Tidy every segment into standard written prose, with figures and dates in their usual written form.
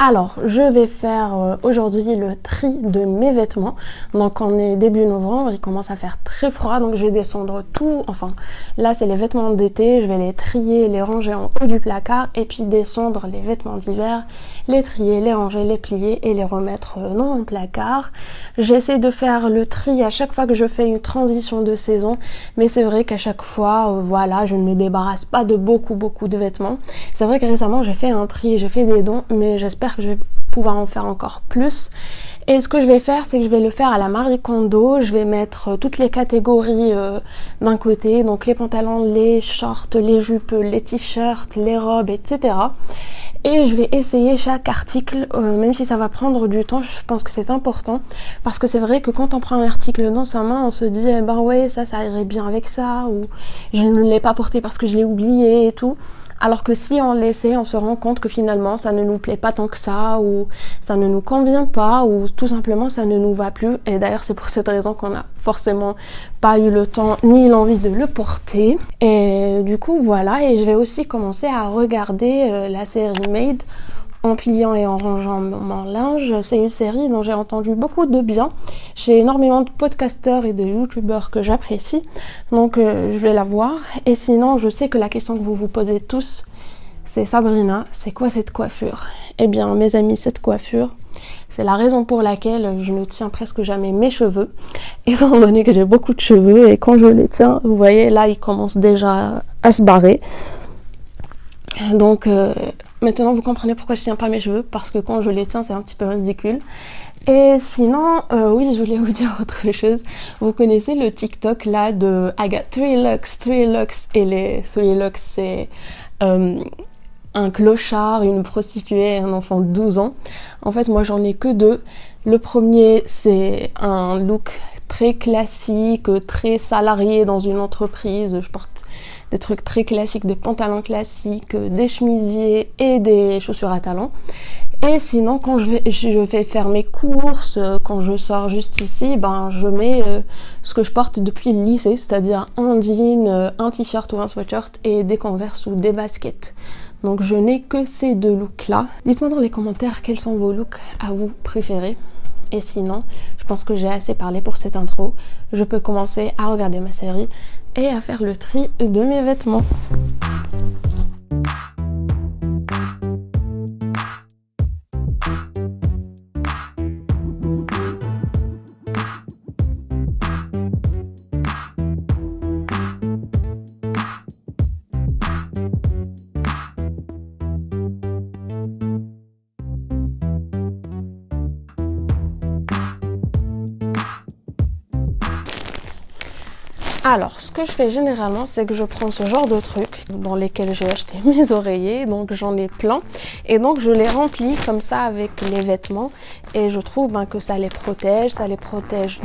Alors, je vais faire aujourd'hui le tri de mes vêtements. Donc, on est début novembre, il commence à faire très froid, donc je vais descendre tout. Enfin, là, c'est les vêtements d'été, je vais les trier, les ranger en haut du placard et puis descendre les vêtements d'hiver, les trier, les ranger, les plier et les remettre dans mon placard. J'essaie de faire le tri à chaque fois que je fais une transition de saison, mais c'est vrai qu'à chaque fois, voilà, je ne me débarrasse pas de beaucoup de vêtements. C'est vrai que récemment, j'ai fait un tri, j'ai fait des dons, mais j'espère que je vais pouvoir en faire encore plus. Et ce que je vais faire, c'est que je vais le faire à la Marie Kondo. Je vais mettre toutes les catégories d'un côté, donc les pantalons, les shorts, les jupes, les t-shirts, les robes, etc. Et je vais essayer chaque article, même si ça va prendre du temps, je pense que c'est important. Parce que c'est vrai que quand on prend un article dans sa main, on se dit, eh ben ouais, ça irait bien avec ça, ou je ne l'ai pas porté parce que je l'ai oublié et tout. Alors que si on l'essaie, on se rend compte que finalement ça ne nous plaît pas tant que ça, ou ça ne nous convient pas, ou tout simplement ça ne nous va plus. Et d'ailleurs c'est pour cette raison qu'on n'a forcément pas eu le temps ni l'envie de le porter. Et du coup voilà, et je vais aussi commencer à regarder la série Made en pliant et en rangeant mon linge. C'est une série dont j'ai entendu beaucoup de bien. J'ai énormément de podcasteurs et de youtubeurs que j'apprécie, donc je vais la voir. Et sinon, je sais que la question que vous vous posez tous, c'est Sabrina, c'est quoi cette coiffure? Eh bien, mes amis, cette coiffure, c'est la raison pour laquelle je ne tiens presque jamais mes cheveux, étant donné que j'ai beaucoup de cheveux et quand je les tiens, vous voyez, là, ils commencent déjà à se barrer. Donc maintenant vous comprenez pourquoi je tiens pas mes cheveux, parce que quand je les tiens c'est un petit peu ridicule. Et sinon, oui, je voulais vous dire autre chose. Vous connaissez le TikTok là de I got 3 looks, et les 3 looks c'est un clochard, une prostituée et un enfant de 12 ans. En fait moi j'en ai que 2. Le premier c'est un look très classique, très salarié dans une entreprise. Je porte des trucs très classiques, des pantalons classiques, des chemisiers et des chaussures à talons. Et sinon, quand je vais faire mes courses, quand je sors juste ici, ben je mets ce que je porte depuis le lycée, c'est-à-dire un jean, un t-shirt ou un sweatshirt et des Converse ou des baskets. Donc je n'ai que ces 2 looks-là. Dites-moi dans les commentaires quels sont vos looks à vous préférés. Et sinon, je pense que j'ai assez parlé pour cette intro. Je peux commencer à regarder ma série et à faire le tri de mes vêtements. Alors, ce que je fais généralement, c'est que je prends ce genre de trucs dans lesquels j'ai acheté mes oreillers, donc j'en ai plein, et donc je les remplis comme ça avec les vêtements, et je trouve que ça les protège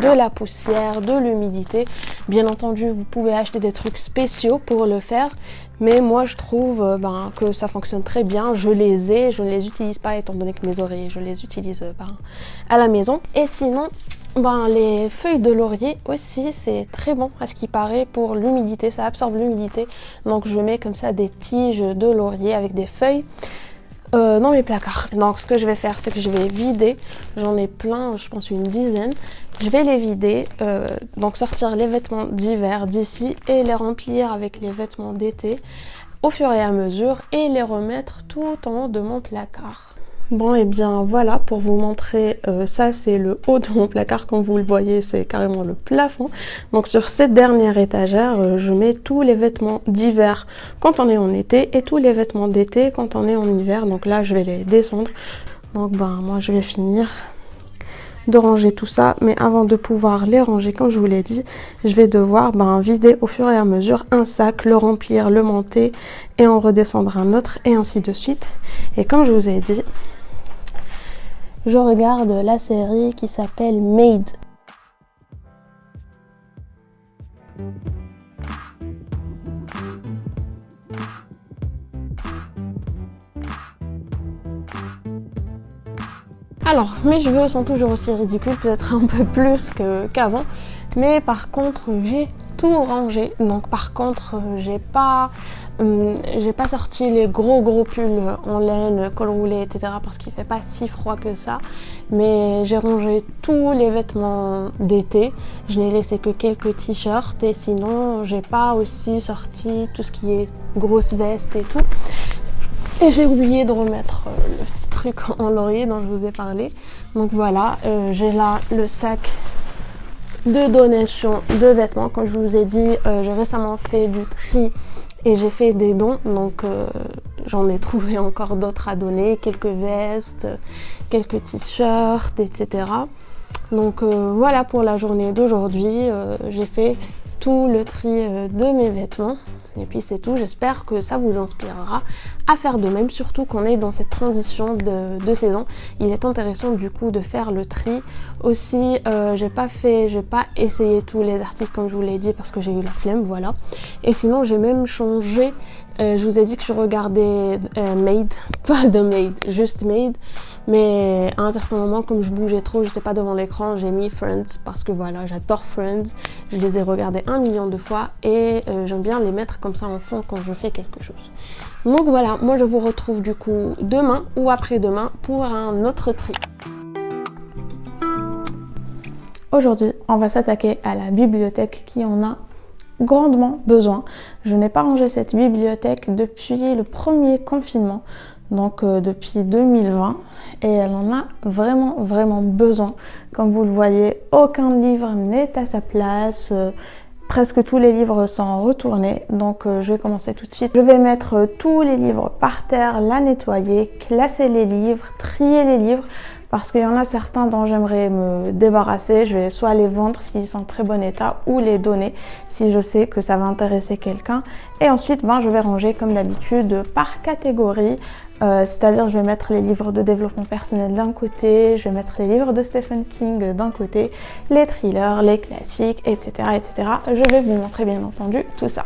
de la poussière, de l'humidité. Bien entendu, vous pouvez acheter des trucs spéciaux pour le faire, mais moi je trouve que ça fonctionne très bien. Je ne les utilise pas étant donné que mes oreillers, je les utilise à la maison. Et sinon, les feuilles de laurier aussi, c'est très bon à ce qui paraît pour l'humidité, ça absorbe l'humidité. Donc je mets comme ça des tiges de laurier avec des feuilles dans mes placards. Donc ce que je vais faire, c'est que je vais vider, j'en ai plein, je pense une dizaine. Je vais les vider, donc sortir les vêtements d'hiver d'ici et les remplir avec les vêtements d'été au fur et à mesure et les remettre tout en haut de mon placard. Bon, et bien voilà, pour vous montrer, ça c'est le haut de mon placard, comme vous le voyez, c'est carrément le plafond. Donc sur cette dernière étagère, je mets tous les vêtements d'hiver quand on est en été et tous les vêtements d'été quand on est en hiver. Donc là, je vais les descendre. Donc moi je vais finir de ranger tout ça, mais avant de pouvoir les ranger, comme je vous l'ai dit, je vais devoir vider au fur et à mesure un sac, le remplir, le monter et en redescendre un autre et ainsi de suite. Et comme je vous ai dit, je regarde la série qui s'appelle Made. Alors, mes cheveux sont toujours aussi ridicules, peut-être un peu plus qu'avant, mais par contre, j'ai tout rangé. Donc par contre, j'ai pas sorti les gros pulls en laine, col roulé, etc. parce qu'il fait pas si froid que ça. Mais j'ai rangé tous les vêtements d'été. Je n'ai laissé que quelques t-shirts et sinon j'ai pas aussi sorti tout ce qui est grosse veste et tout. Et j'ai oublié de remettre le petit truc en laurier dont je vous ai parlé. Donc voilà, j'ai là le sac de donation de vêtements. Comme je vous ai dit, j'ai récemment fait du tri et j'ai fait des dons. Donc j'en ai trouvé encore d'autres à donner, quelques vestes, quelques t-shirts, etc. Donc voilà pour la journée d'aujourd'hui. J'ai fait tout le tri de mes vêtements. Et puis c'est tout, j'espère que ça vous inspirera à faire de même, surtout qu'on est dans cette transition de saison. Il est intéressant du coup de faire le tri. Aussi, j'ai pas essayé tous les articles comme je vous l'ai dit parce que j'ai eu la flemme, voilà. Et sinon j'ai même changé, je vous ai dit que je regardais Made, pas The Made, juste Made. Mais à un certain moment, comme je bougeais trop, j'étais pas devant l'écran, j'ai mis Friends parce que voilà, j'adore Friends. Je les ai regardés 1 million de fois et j'aime bien les mettre comme ça en fond quand je fais quelque chose. Donc voilà, moi je vous retrouve du coup demain ou après-demain pour un autre tri. Aujourd'hui, on va s'attaquer à la bibliothèque qui en a grandement besoin. Je n'ai pas rangé cette bibliothèque depuis le premier confinement. Donc depuis 2020 et elle en a vraiment besoin. Comme vous le voyez, aucun livre n'est à sa place, presque tous les livres sont retournés. Donc je vais commencer tout de suite. Je vais mettre tous les livres par terre, la nettoyer, classer les livres, trier les livres parce qu'il y en a certains dont j'aimerais me débarrasser. Je vais soit les vendre s'ils sont en très bon état ou les donner si je sais que ça va intéresser quelqu'un. Et ensuite, je vais ranger comme d'habitude par catégorie. C'est-à-dire je vais mettre les livres de développement personnel d'un côté, je vais mettre les livres de Stephen King d'un côté, les thrillers, les classiques, etc. Je vais vous montrer bien entendu tout ça.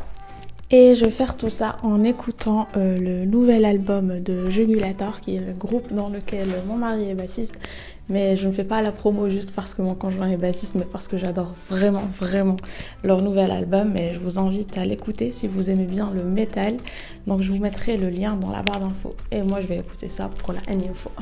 Et je vais faire tout ça en écoutant le nouvel album de Jugulator, qui est le groupe dans lequel mon mari est bassiste. Mais je ne fais pas la promo juste parce que mon conjoint est bassiste, mais parce que j'adore vraiment leur nouvel album. Et je vous invite à l'écouter si vous aimez bien le métal. Donc je vous mettrai le lien dans la barre d'infos. Et moi je vais écouter ça pour la énième fois.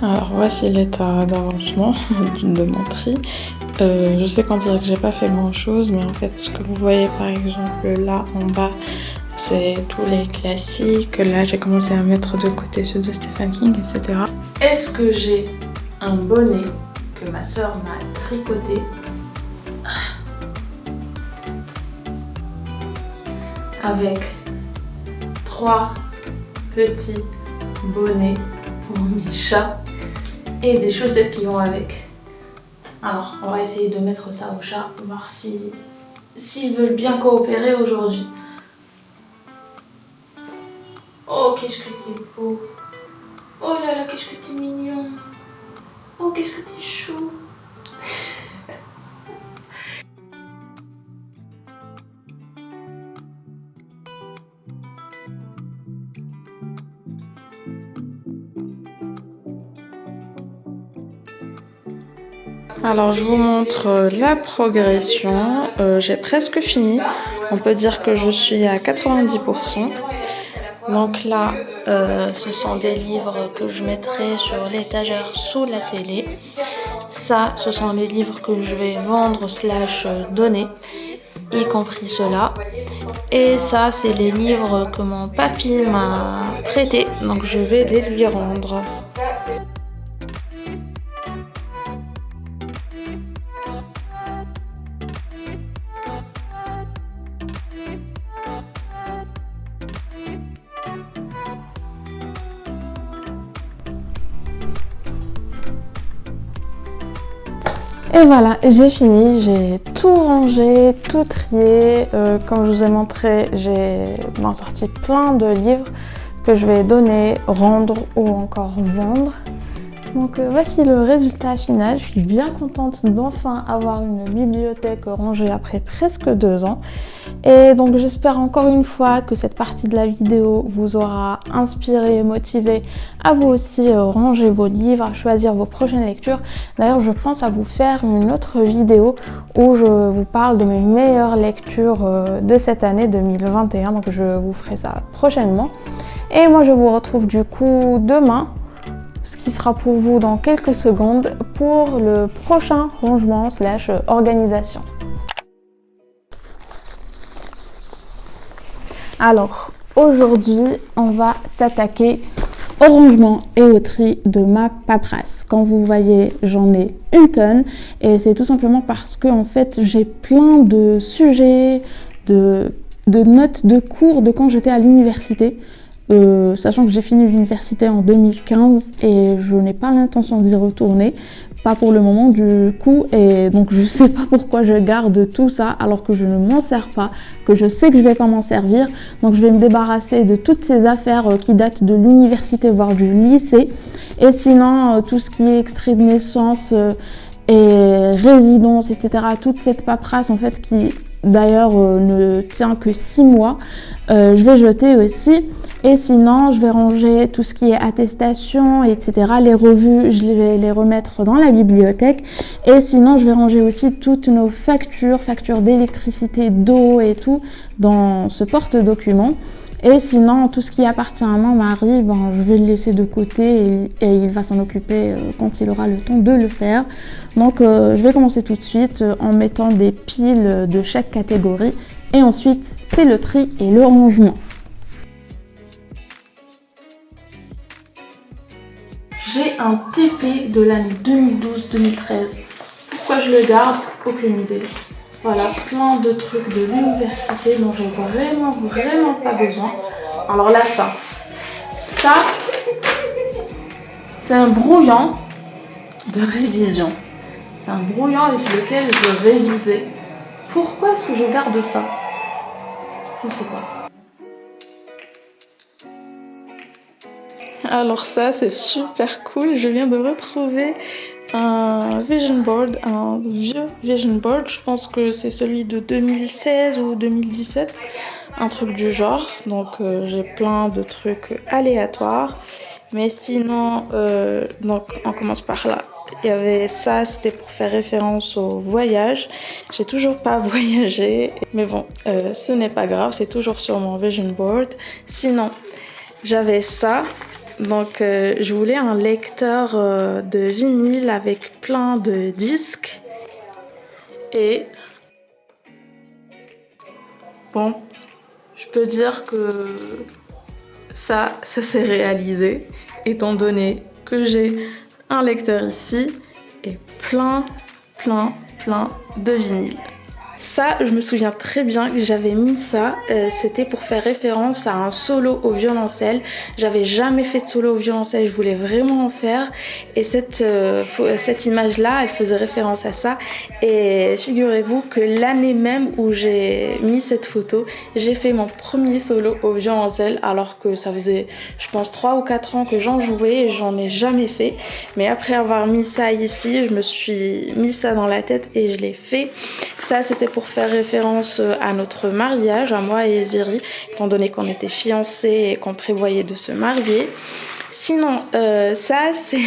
Alors voici l'état d'avancement de mon tri. Je sais qu'on dirait que j'ai pas fait grand chose, mais en fait ce que vous voyez par exemple là en bas, c'est tous les classiques. Là j'ai commencé à mettre de côté ceux de Stephen King, etc. Est-ce que j'ai un bonnet que ma soeur m'a tricoté avec 3 petits bonnets pour mes chats et des chaussettes qui vont avec. Alors on va essayer de mettre ça aux chats, voir s'ils veulent bien coopérer aujourd'hui. Oh qu'est-ce que t'es beau. Oh là là qu'est-ce que t'es mignon. Oh qu'est-ce que t'es chou. Alors je vous montre la progression, j'ai presque fini, on peut dire que je suis à 90%. Donc là, ce sont des livres que je mettrai sur l'étagère sous la télé. Ça, ce sont les livres que je vais vendre / donner, y compris ceux-là. Et ça, c'est les livres que mon papy m'a prêtés, donc je vais les lui rendre. Et voilà, j'ai fini, j'ai tout rangé, tout trié. Comme je vous ai montré, j'ai sorti plein de livres que je vais donner, rendre ou encore vendre. Donc voici le résultat final. Je suis bien contente d'enfin avoir une bibliothèque rangée après presque 2 ans. Et donc j'espère encore une fois que cette partie de la vidéo vous aura inspiré et motivé à vous aussi ranger vos livres, à choisir vos prochaines lectures. D'ailleurs, je pense à vous faire une autre vidéo où je vous parle de mes meilleures lectures de cette année 2021. Donc je vous ferai ça prochainement. Et moi je vous retrouve du coup demain, ce qui sera pour vous dans quelques secondes, pour le prochain rangement / organisation. Alors, aujourd'hui, on va s'attaquer au rangement et au tri de ma paperasse. Quand vous voyez, j'en ai une tonne et c'est tout simplement parce que en fait, j'ai plein de sujets, de notes de cours de quand j'étais à l'université. Sachant que j'ai fini l'université en 2015 et je n'ai pas l'intention d'y retourner, pas pour le moment du coup, et donc je sais pas pourquoi je garde tout ça alors que je ne m'en sers pas, que je sais que je vais pas m'en servir. Donc je vais me débarrasser de toutes ces affaires qui datent de l'université voire du lycée, et sinon tout ce qui est extrait de naissance et résidence, etc., toute cette paperasse en fait qui d'ailleurs ne tient que 6 mois, je vais jeter aussi. Et sinon, je vais ranger tout ce qui est attestation, etc. Les revues, je vais les remettre dans la bibliothèque. Et sinon, je vais ranger aussi toutes nos factures d'électricité, d'eau et tout dans ce porte-document. Et sinon, tout ce qui appartient à mon mari, je vais le laisser de côté et il va s'en occuper quand il aura le temps de le faire. Donc, je vais commencer tout de suite en mettant des piles de chaque catégorie. Et ensuite, c'est le tri et le rangement. J'ai un TP de l'année 2012-2013. Pourquoi je le garde? Aucune idée. Voilà, plein de trucs de l'université dont j'ai vraiment pas besoin. Alors là, ça, c'est un brouillon de révision. C'est un brouillon avec lequel je révisais. Pourquoi est-ce que je garde ça? Je ne sais pas. Alors ça, c'est super cool. Je viens de retrouver un vision board, un vieux vision board. Je pense que c'est celui de 2016 ou 2017, un truc du genre. Donc j'ai plein de trucs aléatoires. Mais sinon, donc on commence par là. Il y avait ça, c'était pour faire référence au voyage. J'ai toujours pas voyagé, mais bon, ce n'est pas grave, c'est toujours sur mon vision board. Sinon, j'avais ça. Donc, je voulais un lecteur de vinyle avec plein de disques. Et bon, je peux dire que ça s'est réalisé, étant donné que j'ai un lecteur ici et plein de vinyles. Ça, je me souviens très bien que j'avais mis ça, c'était pour faire référence à un solo au violoncelle. J'avais jamais fait de solo au violoncelle, je voulais vraiment en faire. Et cette image-là, elle faisait référence à ça. Et figurez-vous que l'année même où j'ai mis cette photo, j'ai fait mon premier solo au violoncelle, alors que ça faisait, je pense, 3 ou 4 ans que j'en jouais et j'en ai jamais fait. Mais après avoir mis ça ici, je me suis mis ça dans la tête et je l'ai fait. Ça, c'était pour faire référence à notre mariage, à moi et Ziri, étant donné qu'on était fiancés et qu'on prévoyait de se marier. Sinon, ça, c'est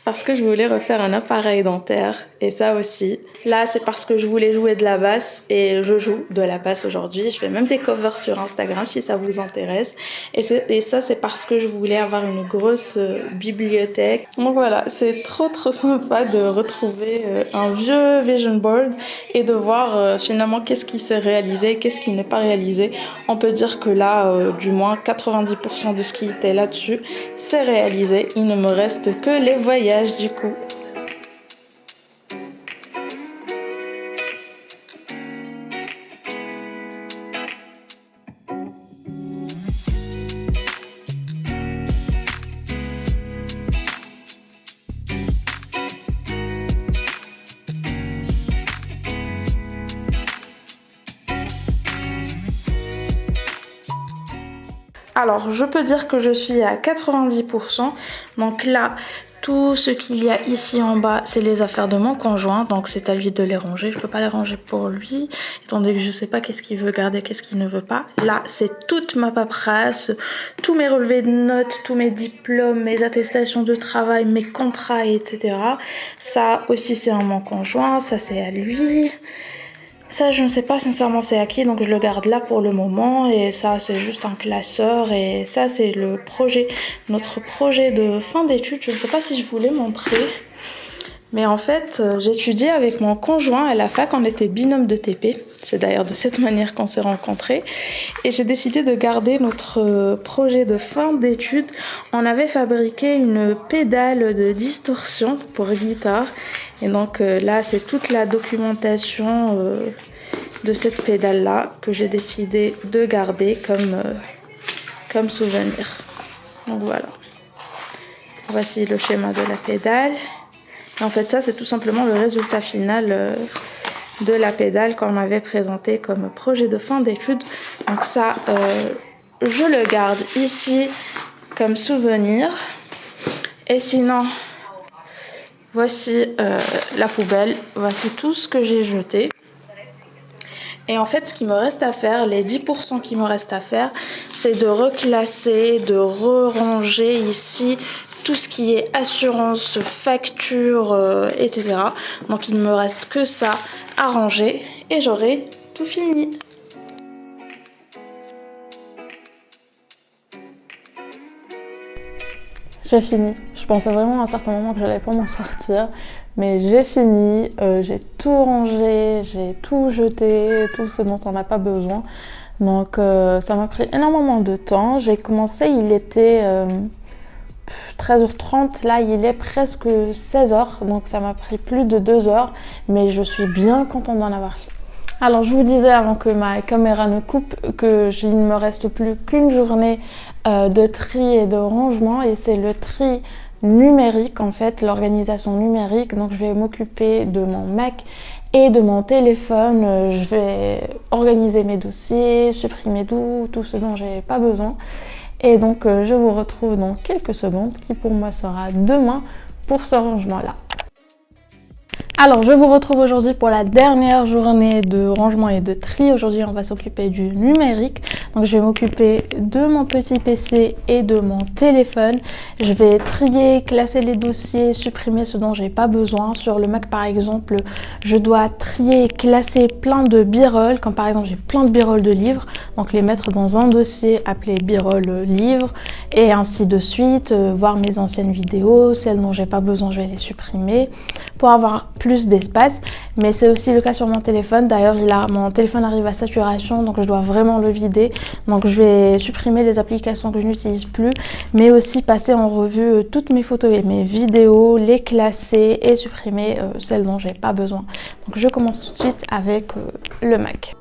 parce que je voulais refaire un appareil dentaire. Et ça aussi. Là, c'est parce que je voulais jouer de la basse. Et je joue de la basse aujourd'hui. Je fais même des covers sur Instagram si ça vous intéresse. Et ça, c'est parce que je voulais avoir une grosse bibliothèque. Donc voilà, c'est trop sympa de retrouver un vieux vision board et de voir finalement qu'est-ce qui s'est réalisé, qu'est-ce qui n'est pas réalisé. On peut dire que là, du moins 90% de ce qui était là-dessus, c'est réalisé. Il ne me reste que les voyages du coup. Alors, je peux dire que je suis à 90%. Donc là, tout ce qu'il y a ici en bas, c'est les affaires de mon conjoint. Donc c'est à lui de les ranger. Je peux pas les ranger pour lui, étant donné que je sais pas qu'est-ce qu'il veut garder, qu'est-ce qu'il ne veut pas. Là, c'est toute ma paperasse, tous mes relevés de notes, tous mes diplômes, mes attestations de travail, mes contrats, etc. Ça aussi, c'est à mon conjoint. Ça, c'est à lui. Ça, je ne sais pas sincèrement c'est à qui, donc je le garde là pour le moment. Et ça, c'est juste un classeur. Et ça, c'est le projet, notre projet de fin d'études. Je ne sais pas si je vous l'ai montré. Mais en fait, j'étudiais avec mon conjoint à la fac. On était binôme de TP. C'est d'ailleurs de cette manière qu'on s'est rencontrés. Et j'ai décidé de garder notre projet de fin d'études. On avait fabriqué une pédale de distorsion pour guitare. Et donc là, c'est toute la documentation de cette pédale-là que j'ai décidé de garder comme souvenir. Donc voilà. Voici le schéma de la pédale. Et en fait, ça, c'est tout simplement le résultat final de la pédale qu'on m'avait présenté comme projet de fin d'études. Donc ça, je le garde ici comme souvenir. Et sinon, voici la poubelle. Voici tout ce que j'ai jeté. Et en fait, ce qui me reste à faire, les 10% qui me restent à faire, c'est de reclasser, de re-ranger ici tout ce qui est assurance, facture, etc. Donc il ne me reste que ça à ranger et j'aurai tout fini. J'ai fini. Je pensais vraiment à un certain moment que j'allais pas m'en sortir. Mais j'ai fini, j'ai tout rangé, j'ai tout jeté, tout ce dont on n'a pas besoin. Donc ça m'a pris énormément de temps. J'ai commencé, il était 13h30, là il est presque 16h. Donc ça m'a pris plus de 2 heures. Mais je suis bien contente d'en avoir fini. Alors je vous disais avant que ma caméra ne coupe qu'il ne me reste plus qu'une journée de tri et de rangement. Et c'est le tri numérique en fait, l'organisation numérique. Donc je vais m'occuper de mon Mac et de mon téléphone. Je vais organiser mes dossiers, supprimer tout ce dont j'ai pas besoin. Et donc je vous retrouve dans quelques secondes, qui pour moi sera demain pour ce rangement là. Alors, je vous retrouve aujourd'hui pour la dernière journée de rangement et de tri. Aujourd'hui, on va s'occuper du numérique. Donc, je vais m'occuper de mon petit PC et de mon téléphone. Je vais trier, classer les dossiers, supprimer ce dont j'ai pas besoin. Sur le Mac, par exemple, je dois trier et classer plein de b-roll. Comme par exemple, j'ai plein de b-roll de livres. Donc, les mettre dans un dossier appelé b-roll livre et ainsi de suite. Voir mes anciennes vidéos, celles dont j'ai pas besoin, je vais les supprimer pour avoir plus d'espace. Mais c'est aussi le cas sur mon téléphone. D'ailleurs, mon téléphone arrive à saturation, donc je dois vraiment le vider. Donc je vais supprimer les applications que je n'utilise plus, mais aussi passer en revue toutes mes photos et mes vidéos, les classer et supprimer celles dont j'ai pas besoin. Donc je commence tout de suite avec le Mac.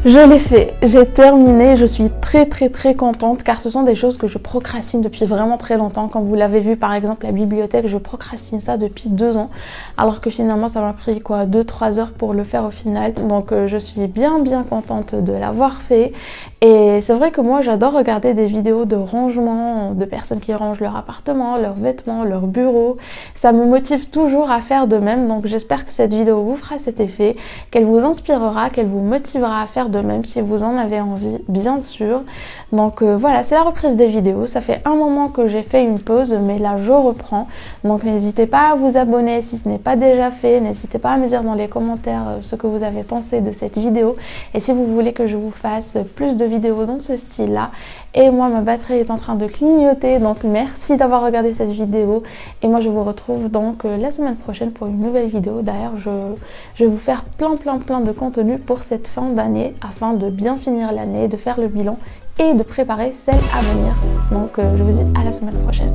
Je l'ai fait, j'ai terminé, je suis très contente car ce sont des choses que je procrastine depuis vraiment très longtemps. Comme vous l'avez vu par exemple la bibliothèque, je procrastine ça depuis 2 ans alors que finalement ça m'a pris 2-3 heures pour le faire au final. Donc je suis bien contente de l'avoir fait. Et c'est vrai que moi j'adore regarder des vidéos de rangement, de personnes qui rangent leur appartement, leurs vêtements, leur bureau. Ça me motive toujours à faire de même, donc j'espère que cette vidéo vous fera cet effet, qu'elle vous inspirera, qu'elle vous motivera à faire de même si vous en avez envie, bien sûr. Donc voilà, c'est la reprise des vidéos. Ça fait un moment que j'ai fait une pause, mais là je reprends. Donc n'hésitez pas à vous abonner si ce n'est pas déjà fait. N'hésitez pas à me dire dans les commentaires ce que vous avez pensé de cette vidéo. Et si vous voulez que je vous fasse plus de vidéos dans ce style-là. Et moi, ma batterie est en train de clignoter. Donc merci d'avoir regardé cette vidéo. Et moi, je vous retrouve donc la semaine prochaine pour une nouvelle vidéo. D'ailleurs, je vais vous faire plein de contenu pour cette fin d'année afin de bien finir l'année, de faire le bilan et de préparer celle à venir. Donc je vous dis à la semaine prochaine.